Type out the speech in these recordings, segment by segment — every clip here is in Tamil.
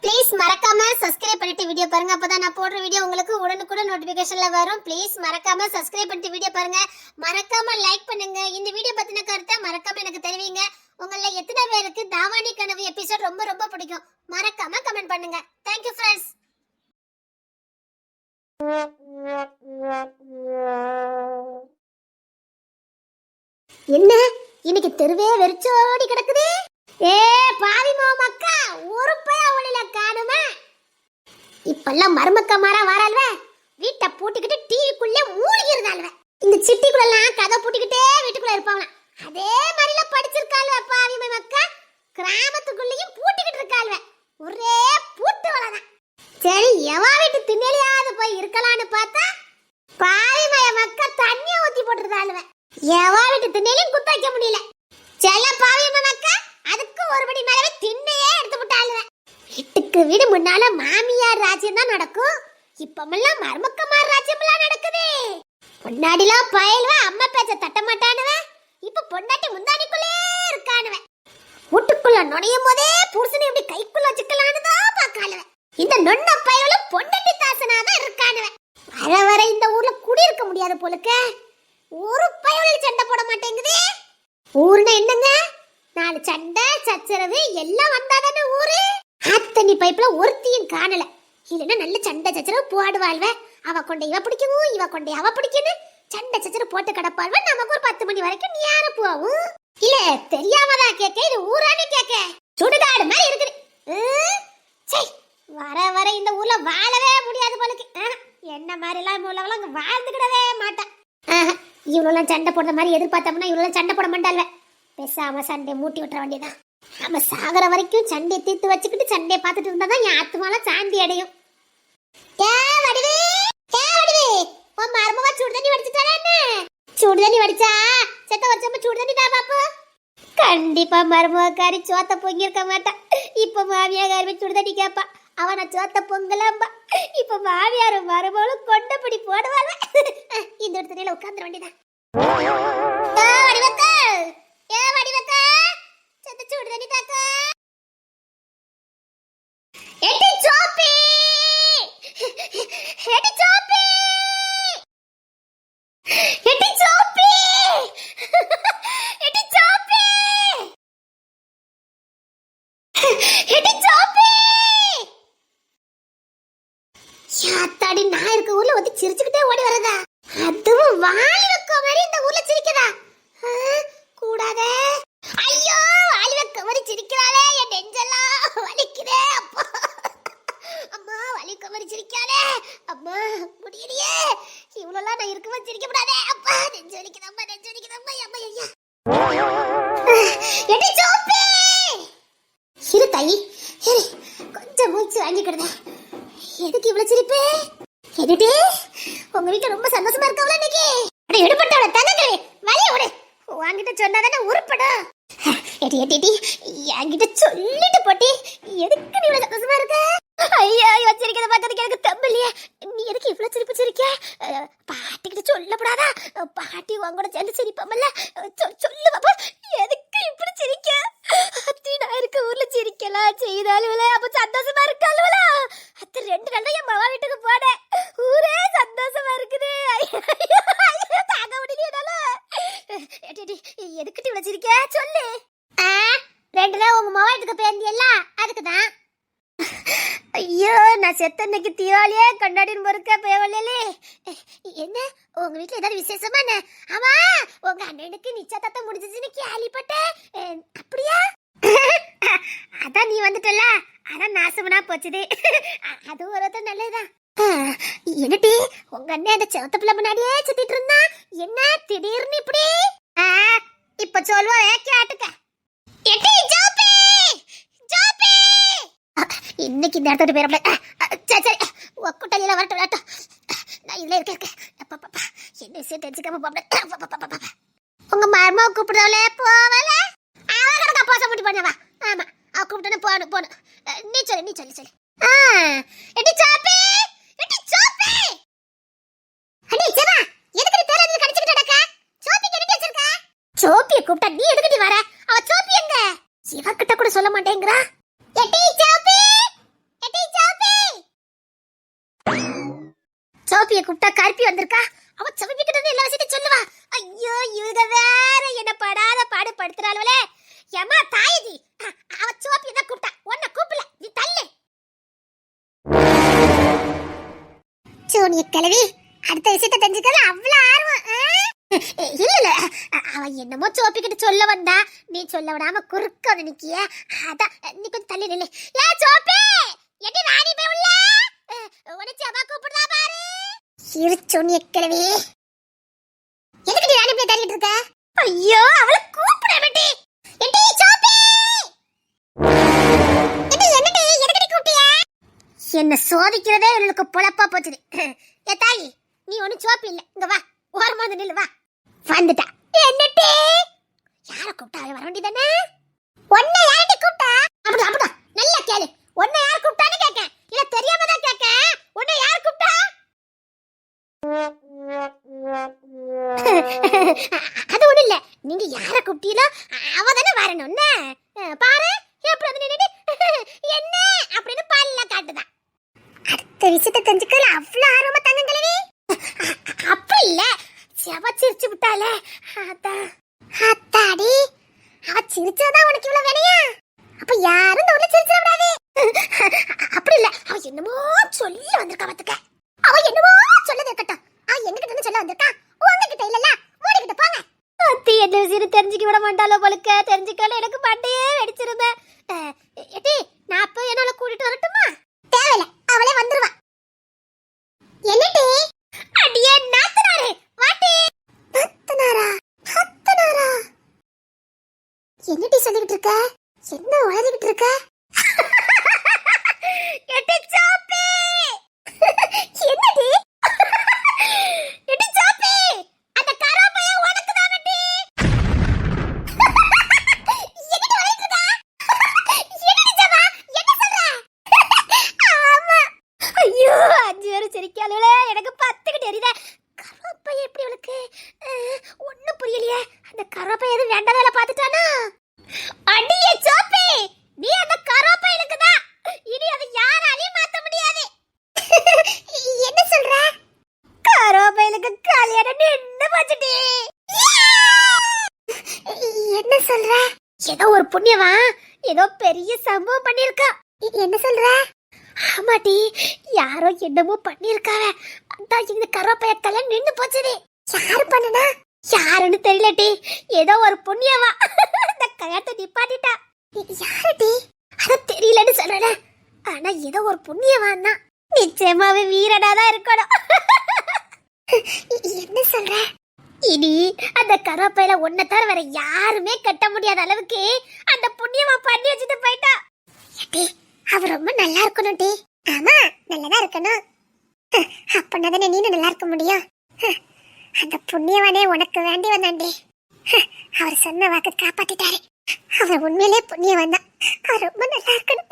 ப்ளீஸ் மறக்காம சப்ஸ்கிரைப் பண்ணிட்டு வீடியோ பாருங்க. அப்பதான் நான் போடுற வீடியோ உங்களுக்கு உடனுக்குடன் நோட்டிபிகேஷன்ல வரும். ப்ளீஸ் மறக்காம சப்ஸ்கிரைப் பண்ணிட்டு வீடியோ பாருங்க. மறக்காம லைக் பண்ணுங்க. இந்த வீடியோ பத்தின கருத்தை மறக்காம எனக்கு தெரிவிங்க. உங்கள எத்தனை பேருக்கு தாவாணி கனவு எபிசோட் ரொம்ப ரொம்ப பிடிக்கும் மறக்காம கமெண்ட் பண்ணுங்க. Thank you friends. என்ன இன்னைக்கு தெருவே வெறிச்சோடி கிடக்குது. ஏ பாவி மாமக்கா ஒரு பய அவளில காணுமா. இப்பெல்லாம் மருமக்கமாரா வரால்வ வீட்டை பூட்டிக்கிட்டு டிவிக்குள்ளே மூழ்கிருந்தாள்வ. இந்த சிட்டிக்குள்ளெல்லாம் கதை பூட்டிக்கிட்டே வீட்டுக்குள்ள இருப்பாங்களாம். அதே மாதிரில படிச்சிருக்காள்வ பாவி மாமக்கா. கிராமத்துக்குள்ளேயும் பூட்டிக்கிட்டு இருக்காள்வ. ஒரே பூட்டு வளதான். சரி எவா வீட்டு திண்ணையிலாவது போய் இருக்கலான்னு பார்த்தா பாவி மாமக்கா தண்ணியை ஊத்தி போட்டுருந்தாள்வ. எவா வீட்டு திண்ணையிலும் குத்த வைக்க முடியல. செல்ல பாவி மாமக்கா அதுக்கு ஒருபடி மேலவே திண்ணையே எடுத்து விட்டாளுவ. வீட்டுக்கு வீடு முன்னால மாமியார் ராஜ்யம் தான் நடக்கும். இப்பமெல்லாம் மருமக்கமார் ராஜ்யம்லாம் நடக்குது. பொன்னாடிலாம் பயல்வ அம்மா பேச்ச தட்ட மாட்டானுவ. இப்ப பொண்டாட்டி முந்தானிக்குள்ளே இருக்கானுவ. வீட்டுக்குள்ள நுழையும் போதே புருஷனை இப்படி கைக்குள்ள வச்சுக்கலான்னு தான் பாக்காளுவ. இந்த நொன்ன பயலும் பொண்டாட்டி தாசனாதான் இருக்கானுவ. வர வர இந்த ஊர்ல குடியிருக்க முடியாது போலுக்க. ஒரு பயலில் சண்டை போட மாட்டேங்குது. ஊர்னா என்னங்க, நாலு சண்டை சச்சரவு எல்லாம் வந்தாதானே ஊரு. அத்தனி பைப்ல ஒருத்தியும் காணல. இல்லன்னா நல்ல சண்டை சச்சரவு போடுவாள்வ. அவ கொண்டை இவ பிடிக்கும், இவ கொண்டை அவ பிடிக்கணும். சண்டை சச்சரவு போட்டு கிடப்பாள்வ. நமக்கு ஒரு 10 மணி வரைக்கும் நேரம் போகும். இல்ல தெரியாமதான் கேட்க, இது ஊரானே கேட்க. சுடுகாடு மாதிரி இருக்குது. வர வர இந்த ஊர்ல வாழவே முடியாது போலுக்கு. என்ன மாதிரி எல்லாம் உள்ளவங்க வாழ்ந்துக்கிடவே மாட்டான். இவ்வளவு சண்டை போடுற மாதிரி எதிர்பார்த்தோம்னா இவ்வளவு சண்டை போட மாட்டாள்வ. பேசாம சண்டை மூட்டி விட்டுற வேண்டியதான். நம்ம சாகர வரைக்கும் சண்டையை தீர்த்து வச்சுக்கிட்டு சண்டையை பார்த்துட்டு இருந்தாதான் என் ஆத்மாலாம் சாந்தி அடையும். உன் மருமவா சுடு தண்ணி வடிச்சுட்டாளா என்ன? சுடு தண்ணி வடிச்சா செத்த வருஷமா சுடு தண்ணி தான் பாப்பு. கண்டிப்பா மருமகாரி சோத்த பொங்கி இருக்க மாட்டான். இப்ப மாமியார் சுடு தண்ணி கேப்பா. அவனை சோத்த பொங்கலாம்பா. இப்ப மாமியாரும் மருமகளும் கொண்டபடி போடுவாள். இந்த இடத்துல உட்காந்துட வேண்டியதான். நான் இருக்க ஊர்ல வந்து சிரிச்சுக்கிட்டே ஓடி வரதா? அதுவும் வாலி வைக்க மாதிரி இந்த ஊர்ல சிரிக்கதா? கூடாதே. ஐயோ வாலி வைக்க மாதிரி சிரிக்கிறாளே, என் நெஞ்செல்லாம் வலிக்குதே அப்பா. அம்மா வாலி வைக்க மாதிரி சிரிக்காளே அம்மா, முடியலையே. இவ்வளோலாம் நான் இருக்கவே சிரிக்க கூடாதே அப்பா. நெஞ்சு வலிக்குதம்மா, நெஞ்சு வலிக்குதம்மா. அம்மா ஐயா எடி சோப்பி இரு தாயி. கொஞ்சம் மூச்சு வாங்கிக்கிடுதே. எதுக்கு இவ்வளவு சிரிப்பு? என்னடி உங்க வீட்டுல ரொம்ப சந்தோஷமா இருக்கவள இன்னைக்கு? அட எடுபட்டவள தங்கங்களே வலிய விடு. வாங்கிட்ட சொன்னாதானே உருப்படும். எடி எடி என்கிட்ட சொல்லிட்டு போட்டி. எதுக்கு நீ இவ்வளவு சந்தோஷமா இருக்க? ஐயா வச்சிருக்கிறத பார்த்ததுக்கு எனக்கு தம்பில்லையே. நீ எதுக்கு இவ்வளவு சிரிப்பு சிரிக்க? பாட்டிக்கிட்ட சொல்லப்படாதா? பாட்டி உங்கூட சேர்ந்து சிரிப்பாமல்ல. சொல்லு பாப்பா, எதுக்கு இப்படி சிரிக்க? அத்தி நான் இருக்க ஊர்ல சிரிக்கலாம் செய்தாலுல அப்ப சந்தோஷமா இருக்காளுல. அத்த 2 நாளா என் மாமா வீட்டுக்கு போனேன். ஊரே சந்தோஷமா இருக்குது. தாங்க முடியல. எதுக்கு இவ்வளவு சிரிக்க சொல்லு. 2 நாள் உங்க மாமா வீட்டுக்கு போயிருந்தியல்ல அதுக்குதான். ஐயோ நான் செத்தன்னைக்கு தீபாவளியே கொண்டாடின்னு பொறுக்க பேவலே. என்ன உங்க வீட்டுல ஏதாவது விசேஷமா? ஆமா உங்க அண்ணனுக்கு நிச்சயதார்த்தம் முடிஞ்சிச்சுன்னு கேள்விப்பட்டேன். அப்படியா? அதான் நீ வந்துட்டல, அதான் நாசமனா போச்சுது. அது ஒரு நல்லதுதான். என்னடி உங்க அண்ணன் அந்த செவத்த பிள்ளை முன்னாடியே சுத்திட்டு இருந்தா என்ன திடீர்னு இப்படி? இப்ப சொல்லுவா கேட்டுக்க. இன்னைக்கு இந்த இடத்தோட பேர சரி ஒக்குட்டலில வரட்டும் வரட்டும். நான் இதுல இருக்கேன். என்ன விஷயம் தெரிஞ்சுக்காம போப்ப. உங்க மருமாவை கூப்பிடுறவளே போவல. அவ கடக்க போச முட்டி பண்ணவா. ஆமா அவ கூப்பிட்டனே போணும் போணும். நீ சொல்லு. எடி சாப்பி அடி ஜமா எதுக்கு நீ தேரது கடிச்சிட்டு நடக்க? சோப்பிக்கு என்ன வச்சிருக்க? சோப்பியை கூப்பிட்டா நீ எதுக்கு நீ வர? அவ சோப்பி எங்க? இவகிட்ட கூட சொல்ல மாட்டேங்கறா. எடி சாப்பி சோப்பிய கூப்பிட்டா கருப்பி வந்திருக்கா. அவ சோப்பிக்கிட்ட எல்லா விஷயத்தையும் சொல்லுவா. ஐயோ இவங்க வேற என்ன படாத பாடு படுத்துறாளே. ஏமா தாயதி, அவ சோப்பிய தான் கூப்பிட்டா, உன்னை கூப்பிடல, நீ தள்ளு. சோனிய கிளவி அடுத்த விஷயத்தை தெரிஞ்சுக்கல அவ்வளவு ஆர்வம். இல்ல இல்ல, அவ என்னமோ சோப்பிக்கிட்ட சொல்ல வந்தா, நீ சொல்ல விடாம குறுக்க வந்து நிக்கிய. அதான் நீ கொஞ்சம் தள்ளி நில்லு. ஏ சோப்பி, எடி ராணி போய் உள்ள உனக்கு அம்மா கூப்பிடுறா பாரு. இரு சோனிய கிளவி, எதுக்கு நீ ராணி போய் தள்ளிட்டு இருக்க? ஐயோ அவளை கூப்பிட வேண்டி. எடி சோப்பி, எடி என்னடி எதுக்கு கூப்பிட்டிய? என்ன சோதிக்கிறதே இவளுக்கு பொழப்பா போச்சுது. ஏ தாயி, நீ ஒன்னும் சோப்பி இல்ல, இங்க வா, ஓரமா வந்து நில்லு. வா, வந்துட்டா. என்னடி யார கூப்பிட்டா? வர வேண்டியதானே. உன்னை யாரடி கூப்பிட்டா? அப்படிதான் அப்படிதான், நல்லா கேளு. உன்னை யார் கூப்பிட்டான்னு கேட்க, இல்ல தெரியாம தான் கேட்க. உன்னை யார் கூப்பிட்டா? அது ஒண்ணு இல்ல, நீங்க யார கூப்பிட்டீங்களோ அவ தானே வரணும்னு. பாரு எப்படி வந்து நின்னுட்டு என்ன அப்படின்னு பால்ல காட்டுதான். அடுத்த விஷயத்தை தெரிஞ்சுக்கல அவ்வளவு ஆர்வமா தங்கங்களே. அப்ப இல்ல, அவ சிரிச்சு விட்டாளே, அதான். அத்தாடி, அவ சிரிச்சதான் உனக்கு இவ்வளவு வேலையா? அப்ப யாரும் இந்த ஊர்ல சிரிச்சிட கூடாது. அப்படி இல்ல, அவ என்னமோ சொல்லி வந்திருக்கா. பாத்துக்க, அவ என்னமோ சொல்லது இருக்கட்டும். அவ எங்ககிட்ட சொல்ல வந்திருக்கா, உங்ககிட்ட இல்லல்ல. மூடிக்கிட்ட போங்க. அத்தி என்ன விஷயம் தெரிஞ்சுக்க விட மாட்டாளோ போலுக்க. தெரிஞ்சுக்கல எனக்கு மண்டையே வெடிச்சிருந்தேன். எட்டி, நான் அப்ப என்னால கூட்டிட்டு வரட்டுமா? தேவையில்ல, அவளே வந்துருவா. என்னடி? அடியே நாத்தனாரே, வாட்டி. நாத்தனாரா? நாத்தனாரா? என்னடி சொல்லிக்கிட்டு இருக்க? என்ன உளறிக்கிட்டு இருக்க? எட்டி சாப்பி, என்னடி? எட்டி சாப்பி, அந்த கராப்பைய உனக்கு தான் வெட்டி. என்னடி உளறிட்டு இருக்க? என்னடி ஜவா, என்ன சொல்ற? ஆமா. ஐயோ, 5 பேரும் சிரிக்காளுல, எனக்கு 10 கிட்ட எரியுதே. கராப்பை எப்படி உனக்கு? ஒண்ணும் புரியலையே. அந்த கராப்பை எது வேண்டாதல பாத்துட்டானா? அடியே சாப்பி, நீ அந்த கராப்பையிலுக்கு தான். இனி அதை யாராலையும் மாத்த முடியாது. என்ன சொல்ற? கராப்பையிலுக்கு கல்யாணம் நின்னு போச்சுடி. என்ன சொல்ற? ஏதோ ஒரு புண்ணியவன் ஏதோ பெரிய சம்பவம் பண்ணிருக்கா. என்ன சொல்ற? ஆமாடி, யாரோ என்னமோ பண்ணிருக்காவ. அதான் இந்த கராப்பைய கல்யாணம் நின்னு போச்சுடி. யாரு பண்ணுனா? யாருன்னு தெரியலடி, ஏதோ ஒரு புண்ணியவா இந்த கல்யாணத்தை நிப்பாட்டிட்டா. யாருடி? அத தெரியலன்னு சொல்றேன். ஆனா ஏதோ ஒரு புண்ணியவான் தான். நிச்சயமாவே வீரனாதான் இருக்கணும். என்ன சொல்ற? இனி அந்த கராப்பையில ஒன்ன தவிர வேற யாருமே கட்ட முடியாத அளவுக்கு அந்த புண்ணியமா பண்ணி வச்சுட்டு போயிட்டா. அவ ரொம்ப நல்லா இருக்கணும் டி. ஆமா, நல்லதா இருக்கணும். அப்பனாதானே நீனும் நல்லா இருக்க முடியும். அந்த புண்ணியவனே உனக்கு வேண்டி வந்தாண்டி. அவர் சொன்ன வாக்கு காப்பாத்திட்டாரு. அவர் உண்மையிலே புண்ணியவன் தான். அவர் ரொம்ப நல்லா இருக்கணும்.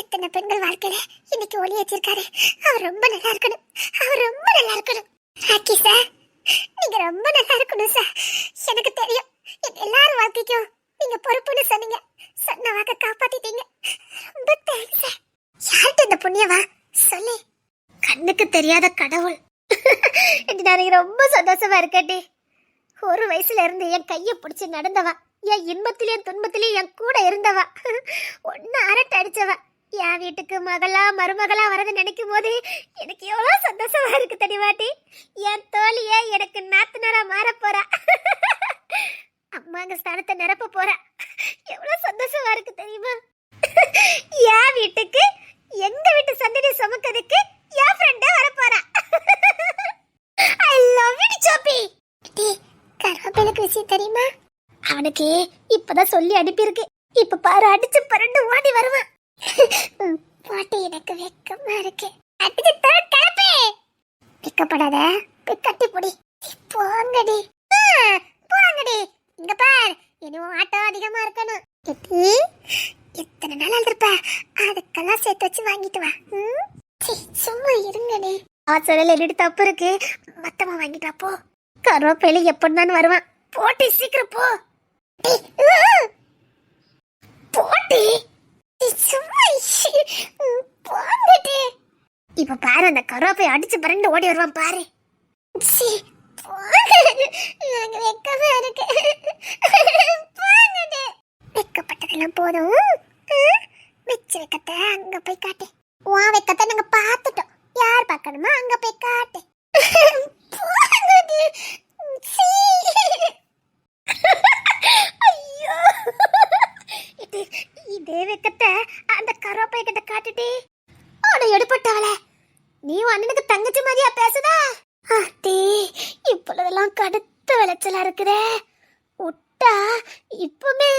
எத்தனை பெண்கள் வாழ்க்கையில இன்னைக்கு ஒளி வச்சிருக்காரு. அவர் ரொம்ப நல்லா இருக்கணும். அவர் ரொம்ப நல்லா இருக்கணும். ராக்கி சார், நீங்க ரொம்ப நல்லா இருக்கணும் சார். எனக்கு தெரியும், எல்லாரும் வாழ்க்கைக்கும் நீங்க பொறுப்புன்னு சொன்னீங்க. சொன்ன வாக்க காப்பாத்திட்டீங்க. ரொம்ப தேங்க்ஸ் சார். யார்கிட்ட இந்த புண்ணியவா சொல்லு. கண்ணுக்கு தெரியாத கடவுள். எனக்கு ரொம்ப சந்தோஷமா இருக்கட்டி. ஒரு வயசுல இருந்து என் கையை பிடிச்சு நடந்தவா, என் இன்பத்திலேயும் துன்பத்திலேயும் என் கூட இருந்தவா, ஒன்னு அரட்டை அடிச்சவா, என் வீட்டுக்கு மகளா மருமகளா வரது நினைக்கும் போது எனக்கு எவ்வளவு சந்தோஷமா இருக்கு தெரியுமாட்டி. என் தோழிய எனக்கு நாத்தனாரா மாற போறா. அம்மாங்க ஸ்தானத்தை நிரப்ப போறா. எவ்வளவு சந்தோஷமா இருக்கு தெரியுமா. என் வீட்டுக்கு எங்க வீட்டு சந்ததி சுமக்கிறதுக்கு என் ஃப்ரெண்டே வர போறா. I love you சோப்பி. கருவேப்பிலைக்கு விஷயம் தெரியுமா? அவனுக்கு இப்பதான் சொல்லி அனுப்பியிருக்கு. இப்ப பாரு, அடிச்சு பரண்டு ஓடி வருவான். பாட்டி, எனக்கு வெக்கமா இருக்கு. அடிச்சு கிளப்பி. வெக்கப்படாத, கட்டி பொடி. போங்கடி போங்கடி. இங்க பார், இன்னும் ஆட்டம் அதிகமா இருக்கணும். எத்தனை நாள் இருப்ப, அதுக்கெல்லாம் சேர்த்து வச்சு வாங்கிட்டு வா. சும்மா இருங்கடி. ஆச்சரியில் என்னடி தப்பு இருக்கு? மொத்தமா வாங்கிட்டா போ. கருவேப்பிலை எப்படின்னு வருவான். போட்டி சீக்கிரம் போ. போட்டி சும்மா போங்கடி. இப்ப பாரு அந்த கருவாப்பை அடிச்சு பரண்டு ஓடி வருவான் பாரு. சீ, போங்க. எனக்கு வெக்கமா இருக்கு. போங்கடி. வெக்கப்பட்டதெல்லாம் போதும். மிச்ச வெக்கத்தை அங்க போய் காட்டு. உன் வெக்கத்தை நாங்க பார்த்துட்டோம். யார் பார்க்கணுமா அங்க போய் காட்டு. போங்கடி. சீ. ஐயோ, இதே வெக்கத்தை அந்த கருவாப்பை கிட்ட காட்டுட்டி. அவனை எடுப்பட்டவள, நீ அண்ணனுக்கு தங்கச்சி மாதிரியா பேசுதா? அத்தே, இப்பொழுதெல்லாம் கடுத்த விளைச்சலா இருக்குதே. விட்டா இப்பமே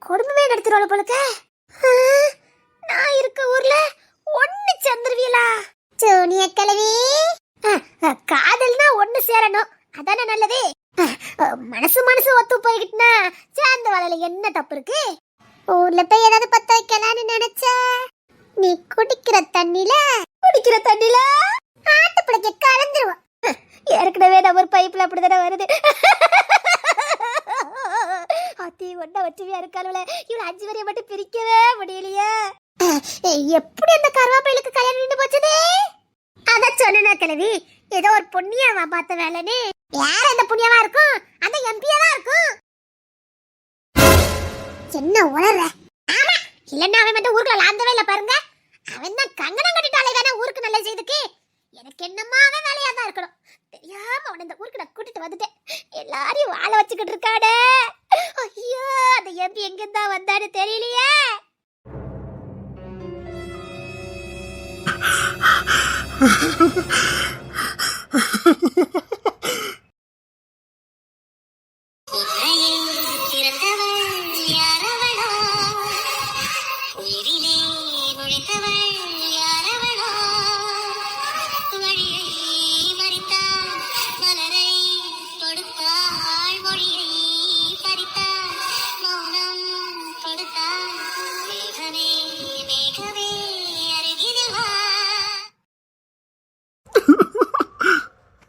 குடும்பமே நடத்துறோம் போலுக்க. நான் இருக்க ஊர்ல ஒண்ணு சந்திரவியலா? சோனிய கிழவி, காதல்னா ஒண்ணு சேரணும், அதானே நல்லது. மனசு மனசு ஒத்து போய்கிட்டுனா சேர்ந்த வேலையில என்ன தப்பு இருக்கு? ஊர்ல போய் ஏதாவது பத்த வைக்கலான்னு நினைச்ச, நீ குடிக்கிற தண்ணில ஆட்டு பிடிக்க கலந்துருவோம். ஏற்கனவே நம்ம ஒரு பைப்ல அப்படிதானே வருது. அத்தி ஒண்ணா வச்சுவியா இருக்காளுல, இவன் 5 வரைய மட்டும் பிரிக்கவே முடியலையே. எப்படி அந்த கருவாப்பையிலுக்கு கல்யாணம் நின்று போச்சது? அத சொன்னா கிழவி, ஏதோ ஒரு புண்ணியவா பார்த்த வேலைன்னு. யார் அந்த புண்ணியவா இருக்கும்? அந்த எம்பியா தான் இருக்கும். என்ன உளற? ஆமா, இல்லன்னா அவன் மட்டும் ஊருக்குள்ள லாந்தவே இல்ல பாருங்க. அவன் தான் கங்கணம் கட்டிட்டாலே தானே ஊருக்கு நல்ல செய்துக்கு. எனக்கு என்னமா அவன் வேலையா தான் இருக்கணும். தெரியாம அவன் இந்த ஊருக்கு நான் கூட்டிட்டு வந்துட்டேன். எல்லாரையும் வாழ வச்சுக்கிட்டு இருக்காடே. ஐயோ, அந்த எம்பி எங்கிருந்தா வந்தான்னு தெரியலையே.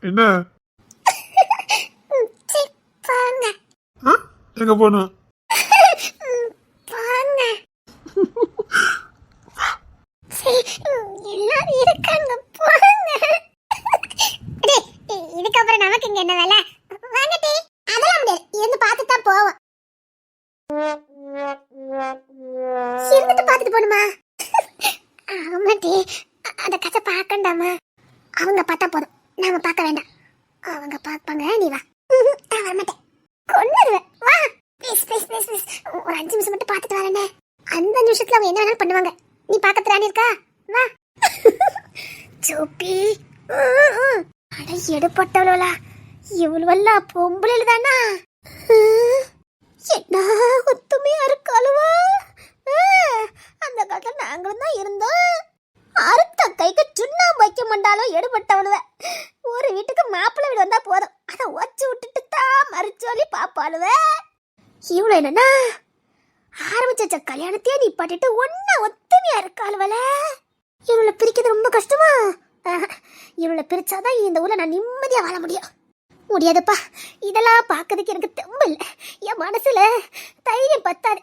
என்ன எங்க போனோம்? எல்லாரும் இருக்காங்க, போங்க. இதுக்கப்புறம் நமக்கு இங்க என்ன வேலை? வாங்கட்டி. அதெல்லாம் முடியாது, இருந்து பார்த்து தான் போவோம். இருந்துட்டு பார்த்துட்டு போணுமா? ஆமாட்டி, அந்த கதை பார்க்கண்டாமா? அவங்க பார்த்தா போதும், நாம பார்க்க வேண்டாம். அவங்க பார்ப்பாங்க, நீ வா. நான் வரமாட்டேன், கொண்டுருவேன். வா ப்ளீஸ் ப்ளீஸ் ப்ளீஸ் ப்ளீஸ். ஒரு 5 நிமிஷம் மட்டும் பார்த்துட்டு வரேனே. அந்த நிமிஷத்துல அவங்க என்ன வேணாலும் பண்ணுவாங்க. நீ பார்க்கறானே இருக்கா? வா. சோப்பி, அட எடுப்பட்டவளா, இவ்வளவெல்லாம் பொம்பளைல தானா? என்ன ஒத்துமையா இருக்காளுவா? அந்த காலத்துல நாங்களும் தான் இருந்தோம். அறுத்த கைக்கு சுண்ணாம்பு வைக்க மாட்டாலும் எடுபட்டவளுவ. ஒரு வீட்டுக்கு மாப்பிள்ளை வீடு வந்தா போதும், அதை ஒச்சு விட்டுட்டு தான் மறுச்சொல்லி பாப்பாளுவ. இவ்வளவு என்னன்னா ஆரம்பிச்ச கல்யாணத்தையே நீ பாட்டுட்டு ஒன்னா ஒத்துமையா இருக்காளுவல. இவளை பிரிக்கிறது ரொம்ப கஷ்டமா? இவளை பிரிச்சாதான் இந்த ஊர்ல நான் நிம்மதியா வாழ முடியும். முடியாதுப்பா, இதெல்லாம் பார்க்கறதுக்கு எனக்கு தெம்பு இல்லை. என் மனசுல தைரியம் பத்தாது.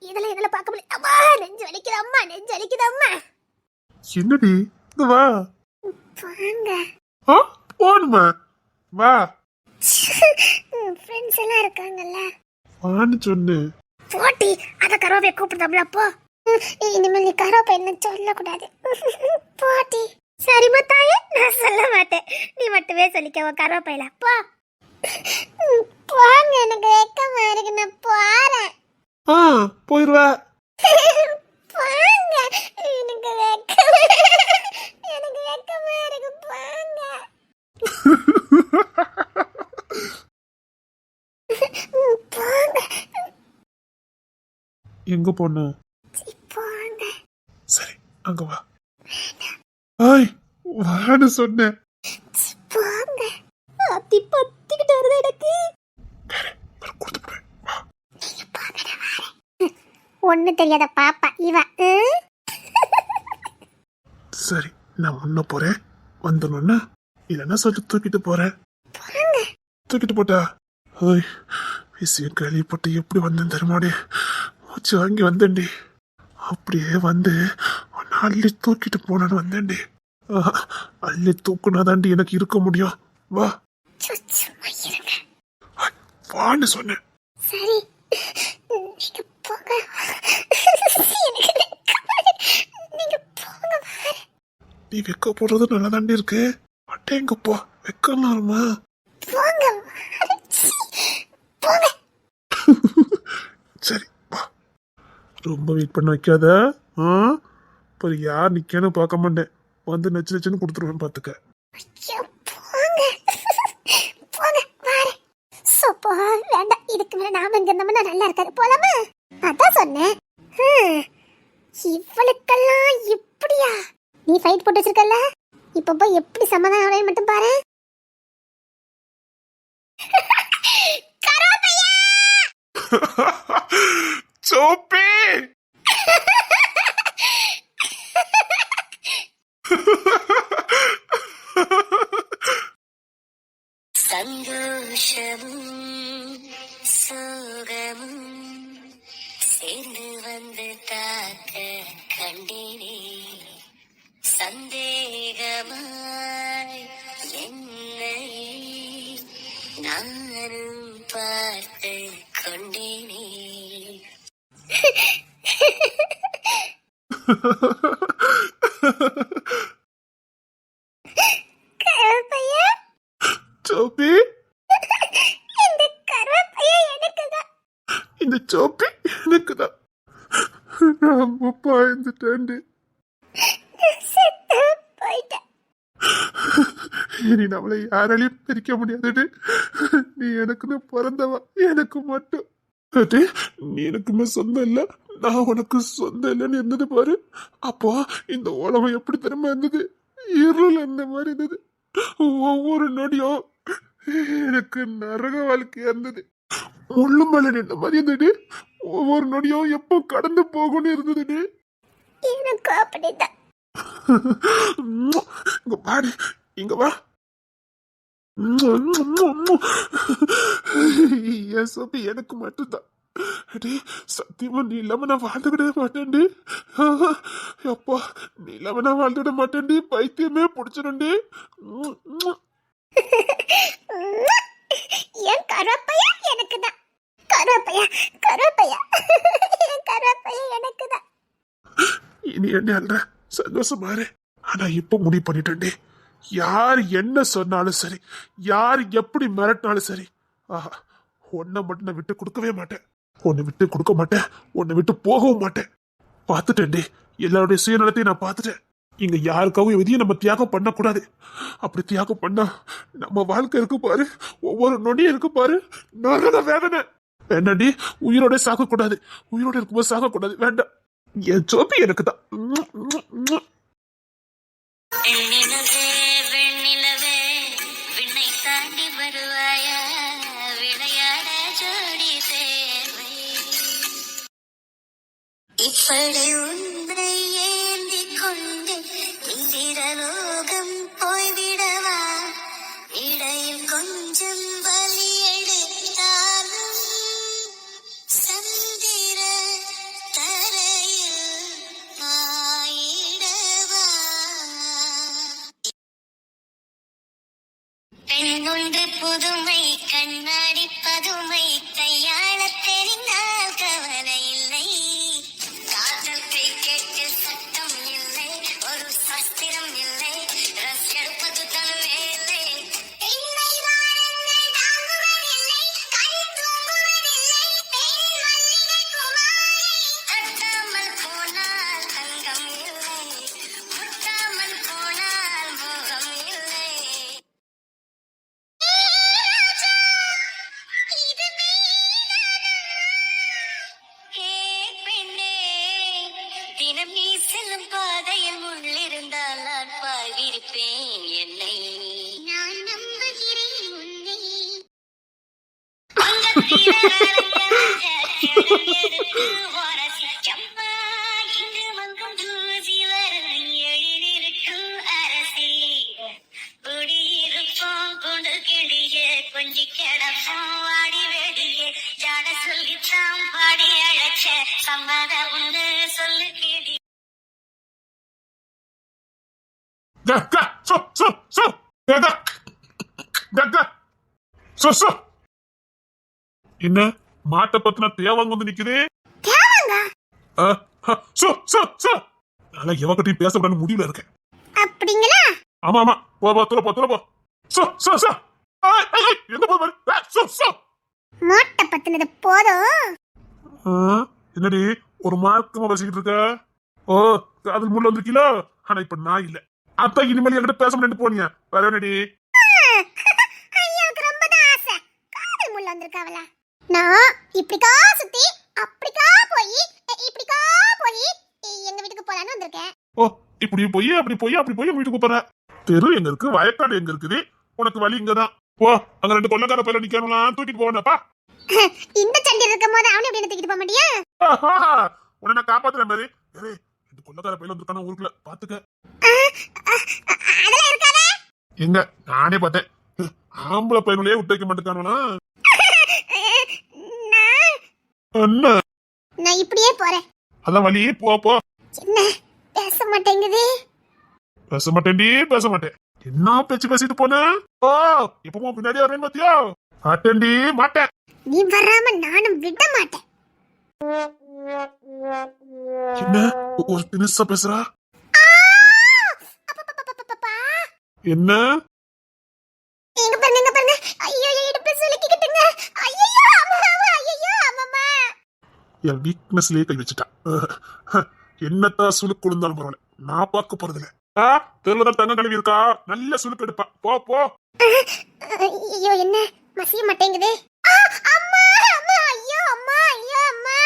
இதெல்லாம் என்னால பார்க்க முடியல. அம்மா நெஞ்சு வலிக்குது, அம்மா நெஞ்சு வலிக்குது. அம்மா என்னடி, இங்க வா. வாங்க. போணுமா? வா. ஃப்ரெண்ட்ஸ் எல்லாம் இருக்காங்கல்ல, வான்னு சொன்னு. போட்டி அத கருவாப்பைய கூப்பிடுதாம்ல. அப்போ இனிமேல் நீ கருவாப்பை என்ன சொல்லக்கூடாது. போட்டி. சரிம்மா தாயே, நான் சொல்ல மாட்டேன். நீ மட்டுமே சொல்லிக்கவா கருவாப்பையில. போ போங்க, எனக்கு வெக்கமா இருக்கு, நான் போறேன். போயிருவா. போங்க, எனக்கு வெக்கமா இருக்கு, போங்க. எங்க போன? போங்க. சரி, அங்க வா. ஐய், வான்னு சொன்னேன். போங்க. அத்தி பத்திக்கிட்டு வருது எனக்கு. ஒண்ணு தெரியாத பாப்பா இவ. சரி, நான் முன்ன போறேன். வந்துடணும்னா இல்லைன்னா சொல்லி தூக்கிட்டு போறேன். தூக்கிட்டு போட்டா ஓய், விஷயம் கேள்விப்பட்டு எப்படி வந்தேன் தெரியுமாடி? மூச்சு வாங்கி வந்தேன்டி. அப்படியே வந்து உன்னை அள்ளி தூக்கிட்டு போனேன்னு வந்தேன்டி. அள்ளி தூக்குனாதாண்டி எனக்கு இருக்க முடியும். வா சும்மா இருங்க. வான்னு சொன்னேன். சரி நீங்க போங்க. நீங்க போங்க. நீ வெக்க போடுறது நல்லாதாண்டி இருக்கு. அட்டேங்கப்பா வெக்கலாமா? போங்க போங்க. சரி வா. ரொம்ப வெயிட் பண்ண வைக்காத. இப்போ யார் நிக்கன்னு பார்க்க மாட்டேன். வந்து நச்சு நச்சுன்னு கொடுத்துருவேன் பாத்துக்க. ஐயோ, போங்க போங்க. வாரேன். சோப்பா வேண்டாம். இதுக்கு மேல நாம இங்க இருந்தோம்னா நல்லா இருக்காது. போலாமா? அதான் சொன்னேன். இவளுக்கெல்லாம் இப்படியா? நீ ஃபைட் போட்டு வச்சிருக்கல, இப்ப போய் எப்படி சமாதானம் ஆகணும் மட்டும் பாரு. சோப்பே சந்தோஷமும் சோகமும் சேர்ந்து வந்து தாக்க கண்டேனே, சந்தேகமாய் என்னையே நானும் பார்த்து கொண்டேனே. கருப்பையா, சோப்பி இந்த கருப்பையா எனக்குதான். இந்த சோப்பி எனக்குதான். நான் பாய்ந்துட்டேன்டி. செத்து போயிட்டேன். இனி நம்மளை யாராலையும் பிரிக்க முடியாதுடி. நீ எனக்குன்னு பிறந்தவா, எனக்கு மட்டும். அடே, நீ எனக்குமே சொந்தம் இல்ல, நான் உனக்கு சொந்தம் இல்லைன்னு இருந்தது பாரு. அப்போ இந்த உலகம் எப்படி தெரியுமா இருந்தது? இருள் இருந்த மாதிரி இருந்தது. ஒவ்வொரு நொடியும் எனக்கு நரக வாழ்க்கையா இருந்தது. முள்ளு மேல நின்ற மாதிரி இருந்தது. ஒவ்வொரு நொடியும் எப்போ கடந்து போகணும்னு இருந்ததுடி. எனக்கு அப்படிதான். இங்க பாரு, இங்க வா. என் சோப்பி எனக்கு மட்டும்தான். அடே, சத்தியமா நீ இல்லாம நான் வாழ்ந்துக்கிடவே மாட்டேன்டி. அப்பா, நீ இல்லாம நான் வாழ்ந்துட மாட்டேன்டி. பைத்தியமே பிடிச்சிடும்டி. என் கருப்பையா எனக்குதான். கருப்பையா கருப்பையா என் கருப்பையா எனக்குதான். இனி என்ன அல்ற சந்தோஷமா இரு. ஆனா இப்ப முடிவு பண்ணிட்டேன்டி. யார் என்ன சொன்னாலும் சரி, யார் எப்படி மிரட்டினாலும் சரி, உன்னை மட்டும் நான் விட்டு கொடுக்கவே மாட்டேன். உன்னை விட்டு கொடுக்க மாட்டேன். உன்னை விட்டு போகவும் மாட்டேன். பார்த்துட்டேன்டி, எல்லாருடைய சுயநலத்தையும் நான் பார்த்துட்டேன். இங்க யாருக்காகவும் எதையும் நம்ம தியாகம் பண்ணக்கூடாது. அப்படி தியாகம் பண்ணா நம்ம வாழ்க்கை இருக்கு பாரு, ஒவ்வொரு நொடியும் இருக்கு பாரு, நரக வேதனை. வேண்டாண்டி, உயிரோட சாகக்கூடாது. உயிரோட இருக்கும்போது சாகக்கூடாது. வேண்டாம். என் சோப்பி எனக்கு தான். வெண்ணிலவே வெண்ணிலவே விண்ணை தாண்டி வருவாயா, விளையாட ஜோடி தேவை. இப்படி உன்னை ஏந்தி கொண்டு இந்திரலோகம் போய்விடவா, இடையில் கொஞ்சம் வலி எடுத்தாலும் சந்திர தரையில் ஆயிடவா. பெண்ணொன்று புதுமை, கண்ணாடி பதுமை, கையாள தெரிந்தால் கவலை இல்லை. காதல் கிரிக்கெட்டில் சட்டம் இல்லை, ஒரு சாஸ்திரம் இல்லை, ரஸ் எடுப்பது தன் வேலை. பெண்மை வாரங்கள் தாங்குவதில்லை, கண் தூங்குவதில்லை, பெண் மல்லிகை குமாரி. தட்டாமல் போனால் தங்கம் இல்லை, முட்டாமல் போனால் மோகம் இல்லை. தினம் நீ செல்லும் பாதையில் முள்ளிருந்தால் நான் பாய்விருப்பேன் என்னை. நான் நம்புகிறேன் உன்னை. இங்கு மங்கும் தூசி வரும் எழிலிருக்கும் அரசி. குடியிருப்போம் கொண்டு கிளிய கொஞ்சி கிடப்போம் வாடி வெடியே, ஜாட சொல்லித்தான் பாடி அழைச்ச சம்மத உண்டு சொல்லு கிளி. என்ன மாட்டை பத்தின தேவாங்க வந்து நிக்குது. தேவாங்க நான் எவகிட்டையும் பேசக்கூடாதுன்னு முடிவுல இருக்கேன். அப்படிங்களா? ஆமா ஆமா, போ போ துல போ துல போ. எங்க போ பாரு. மாட்டை பத்தினது போதும். என்னடி ஒரு மார்க்கமா பேசிக்கிட்டு இருக்க? ஓ, காதல் முள்ள வந்திருக்கீங்களா? ஆனா இப்ப நான் இல்ல. அத்தா இனிமேல் என்கிட்ட பேச முடியாது போனீங்க. வேற என்னடி? ஐயாவுக்கு ரொம்ப தான் ஆசை. காதல் முள்ள வந்திருக்காவல. நான் இப்படிக்கா சுத்தி அப்படிக்கா போய் இப்படிக்கா போய் எங்க வீட்டுக்கு போலான்னு வந்திருக்கேன். ஓ, இப்படி போய் அப்படி போய் அப்படி போய் வீட்டுக்கு போற. தெரு எங்க இருக்கு, வயக்காடு எங்க இருக்குது? உனக்கு வழி இங்கதான். போ, அங்க 2 கொள்ளக்கார பையில நிக்கணும்லாம் தூக்கிட்டு போவேன்ப்பா. இந்த சண்டி இருக்கும் போது அவனை எப்படி தூக்கிட்டு போக முடியும்? உன்னை நான் காப்பாத்துற மாதிரி. 2 கொள்ளக்கார பையில வந்திருக்கான ஊருக்குள்ள பாத்துக்க. அதெல்லாம் இருக்காதே. எங்க நானே பார்த்தேன். ஆம்பளை பையனுலயே விட்டு வைக்க மாட்டேக்கானா? என்ன நான் இப்படியே போறேன். அதான் வழி. போ போ. என்ன பேச மாட்டேங்குது? பேச மாட்டேன்டி, பேச மாட்டேன். என்ன பேச்சு பேசிட்டு போன? ஓ, எப்பவும் பின்னாடி வரேன்னு பாத்தியா? மாட்டேன்டி, மாட்டேன். நீ வராம நானும் விட மாட்டேன். என்ன ஒரு தினுசா பேசுறா? என்ன எங்க பாருங்க, எங்க பாருங்க. ஐயோ, இடுப்பு சுளுக்கிக்கிட்டுங்க. ஐயோ, அம்மா, ஐயோ, அம்மா. என் வீக்னஸ்லயே கை வச்சுட்டா. என்னத்தான் சுளுக்கு விழுந்தாலும் பரவாயில்ல, நான் பார்க்க போறதில்ல. தெருலதான் தங்க கழுவி இருக்கா, நல்ல சுளுக்கு எடுப்பா. போ போ. ஐயோ, என்ன மசிய மாட்டேங்குது. அம்மா, அம்மா, ஐயோ, அம்மா, ஐயோ, அம்மா.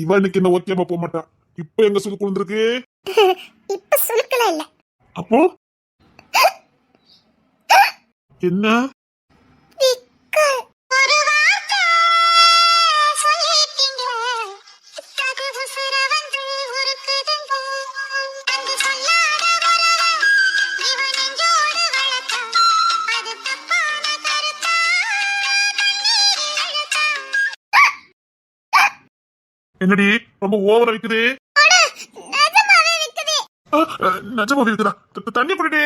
இவனுக்கு என்ன ஓகேமா போக மாட்டான். இப்ப எங்க சுளுக்கு விழுந்திருக்கு? இப்ப சுளுக்கல இல்ல. அப்போ என்ன? என்னடி ரொம்ப ஓவரா விக்குது? நிஜமாவே இருக்குதா? தண்ணி குடிடி.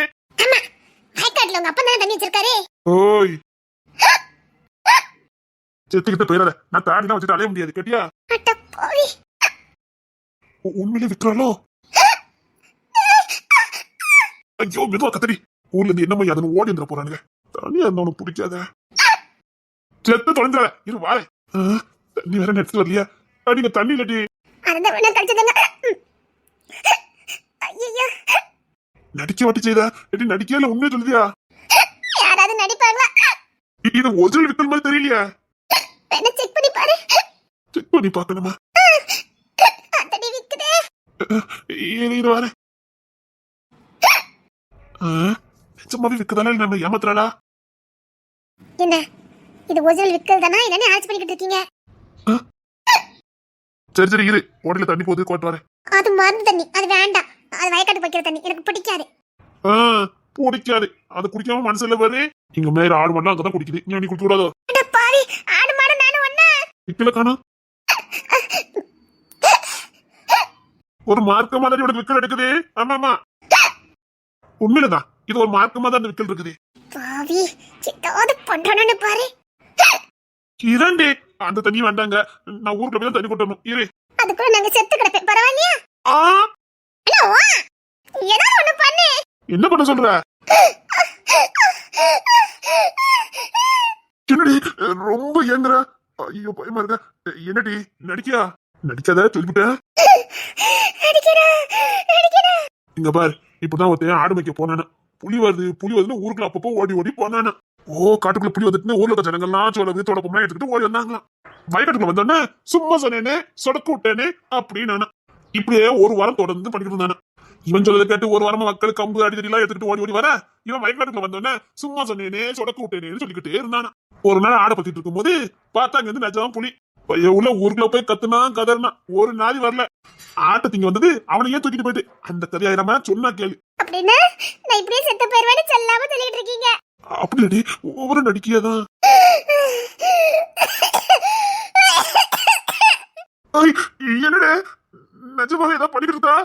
வயக்காட்டுல உங்க அப்பா தானே தண்ணி வச்சிருக்காரு. ஓய், செத்துக்கிட்ட போயிடாத. நான் தாடிலாம் வச்சுட்டு அலைய முடியாது, கேட்டியா? அட போய். உண்மையிலே விட்டுறாளோ? ஐயோ, மெதுவா கத்தடி. ஊர்ல இருந்து என்னமா அதன்னு ஓடி வந்துட போறானுங்க. தனியா இருந்தா உனக்கு பிடிக்காத. செத்து தொலைஞ்சால இரு வாரே. தண்ணி வேற நெட்ஸ் வரலையா? அடிங்க தண்ணி இல்லடி. அதான் வேணா கழிச்சதுங்க. ஐயோ, நடிக்க வாட்டி செய்தா? எடி நடிக்கல, உண்மையை சொல்லுதியா? யாராவது நடிப்பாங்களா? இது ஒரிஜினல் விக்கல் மாதிரி தெரியலையா? வேணா செக் பண்ணி பாரு. செக் பண்ணி பார்க்கணுமா? அத்தடி விக்குதே. இது வாரே. நிஜமாவே விக்கதால நம்ம ஏமாத்துறாளா? என்ன இது ஒரிஜினல் விக்கல் தானா? என்னன்னு ஆட்சி பண்ணிக்கிட்டு இருக்கீங்க? சரி சரி இரு, ஓடையில தண்ணி போகுது, கோட்டு வரேன். அது மருந்து தண்ணி, அது வேண்டாம். அது வயக்காட்டு வைக்கிற தண்ணி எனக்கு பிடிக்காது. பிடிக்காது. அது குடிக்காம மனசுல பாரு. இங்க மேல ஆடு மாடலாம் அங்கதான் குடிக்குது. நீ குடிக்க கூடாதோ? பாவி, ஆடு மாடு நானும் ஒண்ணா. விக்கல காணோம். ஒரு மார்க்க மாதிரி ஒரு விக்கல் எடுக்குது. ஆமா ஆமா, உண்மையிலதான் இது ஒரு மார்க்க மாதிரி அந்த விக்கல் இருக்குது. பாவி, ஏதாவது பண்றானு பாரு. இரண்டு அந்த தண்ணி வேண்டாங்க, நான் ஊருக்குள்ள போய் தண்ணி கொட்டணும். இரு, அதுக்குள்ள நாங்க செத்து கிடப்பேன். பரவாயில்லையா? ஏதாவது ஒண்ணு பண்ணு. என்ன பண்ண சொல்ற? என்னடி ரொம்ப ஏங்குற? ஐயோ பயமா இருக்க. என்னடி நடிக்கியா? நடிக்காத சொல்லிவிட்டேன். இங்க பாரு, இப்பதான் ஒருத்தன் ஆடு வைக்க போனானு. புலி வருதுன்னு ஊருக்குள்ள அப்பப்போ ஓடி ஓடி போனானு. ஓ, காட்டுக்குள்ள புலி வந்துட்டு ஊர்ல இருக்க ஜனங்கள்லாம் சோளவு தொடப்பமா எடுத்துக்கிட்டு ஓடி வந்தாங்களாம். வயக்காட்டுக்குள்ள வந்தோடனே சும்மா சொன்னேனே சொடக்கு விட்டேனே அப்படின்னு இப்படியே ஒரு வாரம் தொடர்ந்து பண்ணிட்டு இருந்தானு. இவன் சொல்லதை கேட்டு ஒரு வாரமா மக்கள் கம்பு அடித்தடி எல்லாம் எடுத்துக்கிட்டு ஓடி ஓடி வர, இவன் வயக்காட்டுக்குள்ள வந்தோடனே சும்மா சொன்னேனே சொடக்கு விட்டேனேன்னு சொல்லிக்கிட்டே இருந்தானு. ஒரு நாள் ஆடை பத்திட்டு இருக்கும் போது பார்த்தா அங்க இருந்து நிஜமா புலி உள்ள ஊருக்குள்ள போய் கத்துனா கதறினா ஒரு நாதி வரல. ஆட்டை திங்க வந்தது அவனையே தூக்கிட்டு போயிட்டு. அந்த கதையாயிரமா சொன்னா கேளு. அப்படின்னா நான் இப்படியே செத்து போயிருவேன்னு சொல்லாம சொல்லிட்டு இருக்கீங்க? அப்படியாடி, ஒவ்வொரு நடிக்கையாதான். என்னடே நிஜமாவே ஏதாவது பண்ணிக்கிட்டு இருக்கா?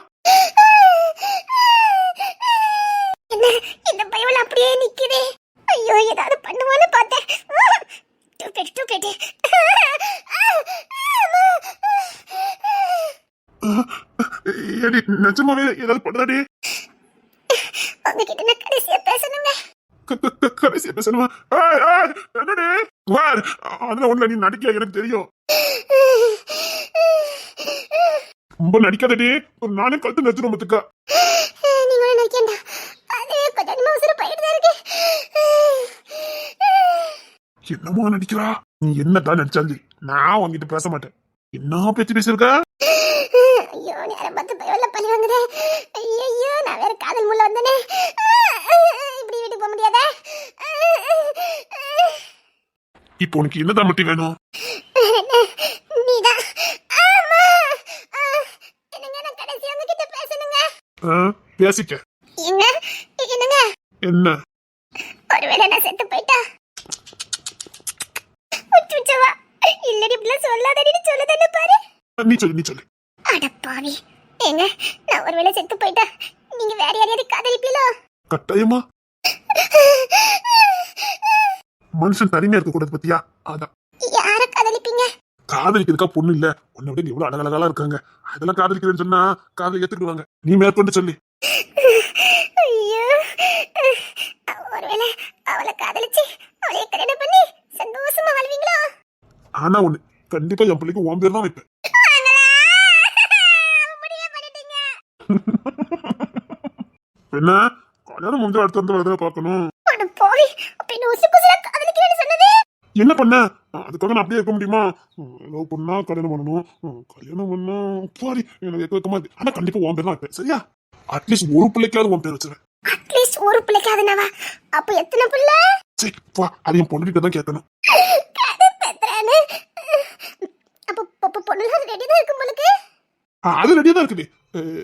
ஏடி நிஜமாவே ஏதாவது பண்ணுதாடி? உங்ககிட்ட நான் கடைசியா பேசணுங்க. கடைசியா பேசணுமா? ஏய், ஏய், என்னடி வார், அதெல்லாம் ஒண்ணுல நீ நடிக்க எனக்கு தெரியும். ரொம்ப நடிக்காதடி, ஒரு நானே கழுத்து நடிச்சிடும் பத்துக்கா. நீங்க நினைக்கண்டா, அதே கொஞ்சம் அவசரம் போயிட்டு இருக்கு. என்னமோ நடிக்கிறா. நீ என்னதான் நடிச்சாலும் நான் உன்கிட்ட பேச மாட்டேன். என்ன பேச்சு பேசிருக்க? ஐயோ, நேரம் பார்த்து பயவல்ல பழி வாங்குதே. ஐயோ, நான் வேற காதல் முள்ள வந்தனே. இப்படி வீட்டுக்கு போக முடியாதா? இப்போ உனக்கு என்னதான் மட்டி வேணும்? நீதான். ஆமா. என்னங்க, நான் கடைசியா உங்ககிட்ட பேசணுங்க. பேசிக்க. என்னங்க? என்ன? ஒருவேளை நான் செத்து போயிட்டா? உச்சுச்சவா, இல்லடி இப்படிலாம் சொல்லாதடின்னு சொல்லுதானே பாரு. நீ சொல்லு. அட பாவி. ஏங்க, நான் ஒருவேளை செத்து போயிட்டா நீங்க வேற யாரையாவது காதலிப்பீங்களோ? கட்டாயமா. மனுஷன் தனிமையா இருக்க கூடாது பத்தியா? அதான். யார காதலிப்பீங்க? காதலிக்கிறதுக்கா பொண்ணு இல்ல, உன்னை விட எவ்வளவு அழகழகா இருக்காங்க. அதெல்லாம் காதலிக்கிறேன்னு சொன்னா காதலி ஏத்துக்கிடுவாங்க. நீ மேற்கொண்டு சொல்லி. ஐயோ, ஒருவேளை அவளை காதலிச்சு அவளைய கல்யாணம் பண்ணி சந்தோஷமா வாழ்வீங்களோ? ஆனா ஒண்ணு, கண்டிப்பா என் பிள்ளைக்கு உன் பேர் தான் வைப்பேன். என்ன கல்யாணம் முடிஞ்ச அடுத்த வந்து வரதை பாக்கணும். என்ன பண்ண? அதுக்காக நான் அப்படியே இருக்க முடியுமா? லவ் பண்ணா கல்யாணம் பண்ணணும், கல்யாணம் பண்ணா பாரி எனக்கு வைக்க வைக்கமா இருக்கு. ஆனா கண்டிப்பா உன் பேர் தான் வைப்பேன், சரியா? அட்லீஸ்ட் ஒரு பிள்ளைக்காவது உன் பேர் வச்சிருவேன். அட்லீஸ்ட் ஒரு பிள்ளைக்காவது நாவா? அப்ப எத்தனை பிள்ளை? சரி வா, அது என் பொண்ணுகிட்ட தான் கேட்கணும். அப்ப பொண்ணுல ரெடி தான் இருக்கும் போலுக்கு. அது ரெடியா தான் இருக்குது.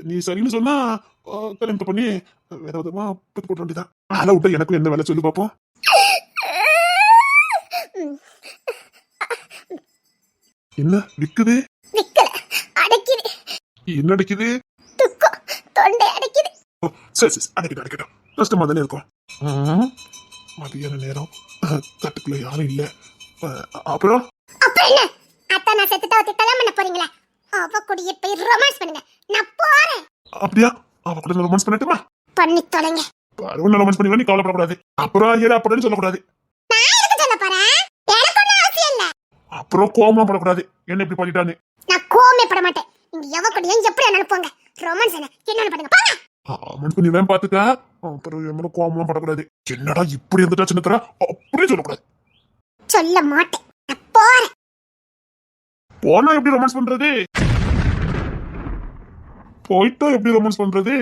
நீ சரின்னு சொன்னா கல்யாணத்தை பண்ணி வேற விதமா பத்து போட்ட வேண்டியதான். அதை விட்ட எனக்கும் என்ன வேலை சொல்லி பார்ப்போம். என்ன விக்குது? விக்கல, அடைக்குது. என்ன அடைக்குது? துக்கம், தொண்டை அடைக்குது. சரி அடைக்கட்டும். கஷ்டமா தானே இருக்கும். மதியான நேரம், தட்டுக்குள்ள யாரும் இல்ல. அப்புறம் என்ன? அத்தா நான் செத்துட்டா ஒருத்தி கல்யாணம் பண்ண போறீங்களா? அவ கூடயே போய் ரொமான்ஸ் பண்ணுங்க, நான் போறேன். அப்படியா? அவ கூட ரொமான்ஸ் பண்ணட்டுமா? பண்ணி தொலைங்க. பரவாயில்ல, ரொமான்ஸ் பண்ணி நீ கவலைப்படக்கூடாது. அப்புறம் ஏடா அப்படின்னு சொல்லக்கூடாது. நான் எதுக்கு சொல்ல போறேன்? எனக்கு ஒண்ணும் அவசியம் இல்ல. அப்புறம் கோவமா படக்கூடாது. என்ன இப்படி பண்ணிட்டான்னு. நான் கோவமே பட மாட்டேன். நீங்க எவ கூடயும் எப்படி வேணாலும் போங்க. ரொமான்ஸ் என்ன பண்ணுங்க, போங்க. ரொமான்ஸ் பண்ணி வேன் பாத்துக்க. அப்புறம் என் மேல கோவமா படக்கூடாது. என்னடா இப்படி இருந்துட்டா சின்னத்தரா? அப்படியே சொல்லக்கூடாது. சொல்ல மாட்டேன், நான் போறேன். போனா எப்படி ரொமான்ஸ் பண்றது? போயிட்டா எப்படி ரொமான்ஸ் பண்றது?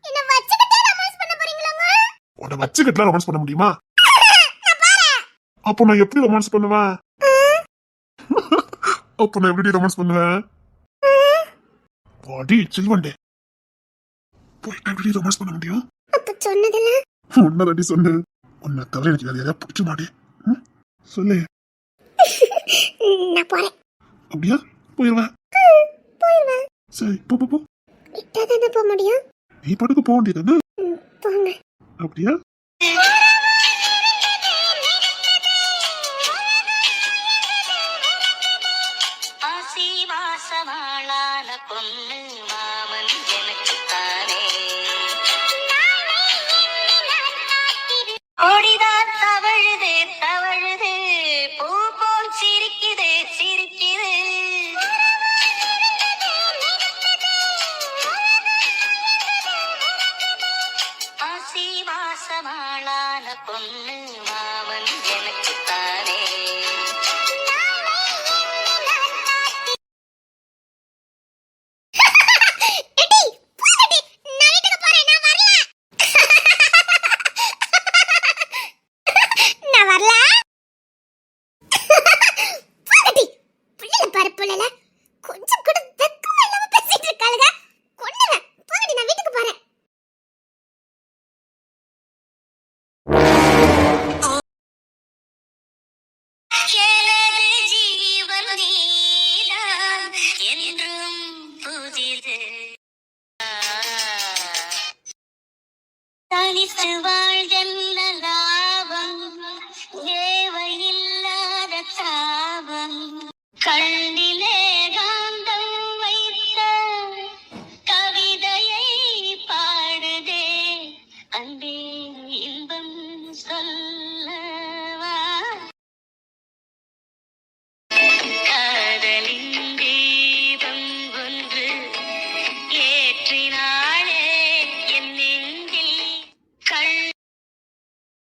என்ன வச்சுக்கிட்டே ரொமான்ஸ் பண்ண போறீங்களாங்க? உன்னை வச்சுக்கிட்டுலாம் ரொமான்ஸ் பண்ண முடியுமா? அப்போ நான் எப்படி ரொமான்ஸ் பண்ணுவேன்? அப்போ நான் எப்படி ரொமான்ஸ் பண்ணுவேன்? பாடி செல்வண்டே, போயிட்டா எப்படி ரொமான்ஸ் பண்ண முடியும்? அப்ப சொன்னதெல்லாம் உன்னதாண்டி சொன்னேன். உன்னை தவிர எனக்கு வேற யாராவது பிடிக்க மாட்டே. சொல்லு. நான் போறேன். அப்படியா? போயிருவேன். சரி போ. விட்டாதானே போக முடியும். நீ பாட்டுக்கு போக வேண்டியதானே? போங்க. அப்படியா? ஆசீவாசமாளான பொண்ணு மாமன் எனக்கு தானே ஓடிதான் தவழுது பூ போல் சிரிக்குது ஆசீவாசமாளான பொண்ணு மாமன் எனக்கு தானே கொஞ்சம் கூட வெக்கம் இல்லாம பேசிட்டு இருக்காளுங்க. கொன்னுவேன். போங்கடி, நான் வீட்டுக்கு போறேன். எனது ஜீவன் நீதான் என்றும் புதிது தனித்து வாழ்கின்ற